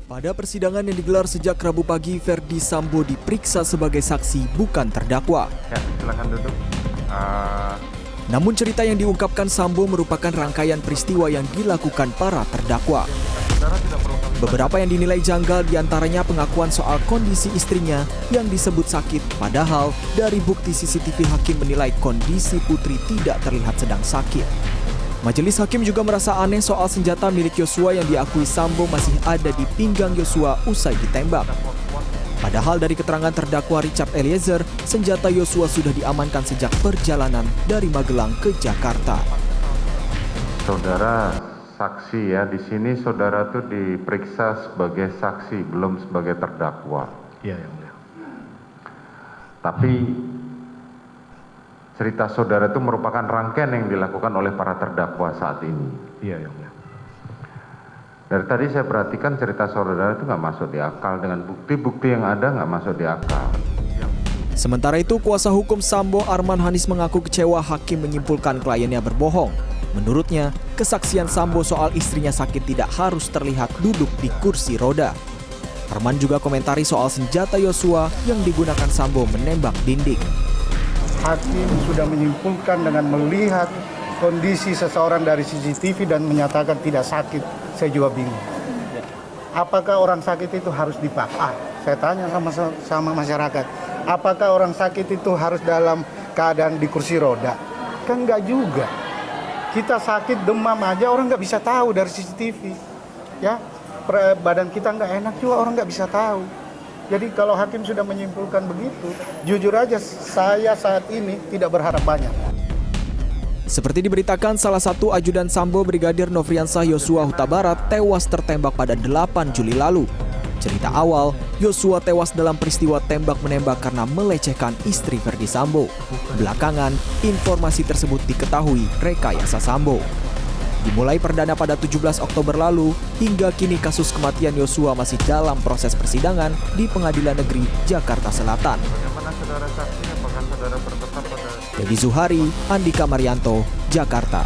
Pada persidangan yang digelar sejak Rabu pagi, Verdi Sambo diperiksa sebagai saksi, bukan terdakwa. Ya, silakan duduk. Namun cerita yang diungkapkan Sambo merupakan rangkaian peristiwa yang dilakukan para terdakwa. Beberapa yang dinilai janggal diantaranya pengakuan soal kondisi istrinya yang disebut sakit, padahal dari bukti CCTV hakim menilai kondisi putri tidak terlihat sedang sakit. Majelis hakim juga merasa aneh soal senjata milik Yosua yang diakui Sambo masih ada di pinggang Yosua usai ditembak. Padahal dari keterangan terdakwa Richard Eliezer, senjata Yosua sudah diamankan sejak perjalanan dari Magelang ke Jakarta. Saudara saksi ya, di sini saudara tuh diperiksa sebagai saksi, belum sebagai terdakwa. Iya, yang mulia. Tapi cerita saudara itu merupakan rangkaian yang dilakukan oleh para terdakwa saat ini. Iya, yang mulia. Dari tadi saya perhatikan cerita saudara itu nggak masuk di akal, dengan bukti-bukti yang ada nggak masuk di akal. Sementara itu, kuasa hukum Sambo Arman Hanis mengaku kecewa hakim menyimpulkan kliennya berbohong. Menurutnya, kesaksian Sambo soal istrinya sakit tidak harus terlihat duduk di kursi roda. Arman juga komentari soal senjata Yosua yang digunakan Sambo menembak dinding. Hakim sudah menyimpulkan dengan melihat kondisi seseorang dari CCTV dan menyatakan tidak sakit. Saya juga bingung. Apakah orang sakit itu harus dipaksa? Saya tanya sama masyarakat. Apakah orang sakit itu harus dalam keadaan di kursi roda? Kan enggak juga. Kita sakit demam aja orang nggak bisa tahu dari CCTV. Ya, badan kita nggak enak juga orang nggak bisa tahu. Jadi kalau hakim sudah menyimpulkan begitu, jujur aja saya saat ini tidak berharap banyak. Seperti diberitakan, salah satu ajudan Sambo, Brigadir Nofriansah Yosua Huta Barat, tewas tertembak pada 8 Juli lalu. Cerita awal, Yosua tewas dalam peristiwa tembak-menembak karena melecehkan istri Verdi Sambo. Belakangan, informasi tersebut diketahui rekayasa Sambo. Dimulai perdana pada 17 Oktober lalu, hingga kini kasus kematian Yosua masih dalam proses persidangan di Pengadilan Negeri Jakarta Selatan. Bagaimana saudara saksi? Apakah saudara bertetap pada... Dedi Zuhari, Andika Marianto, Jakarta.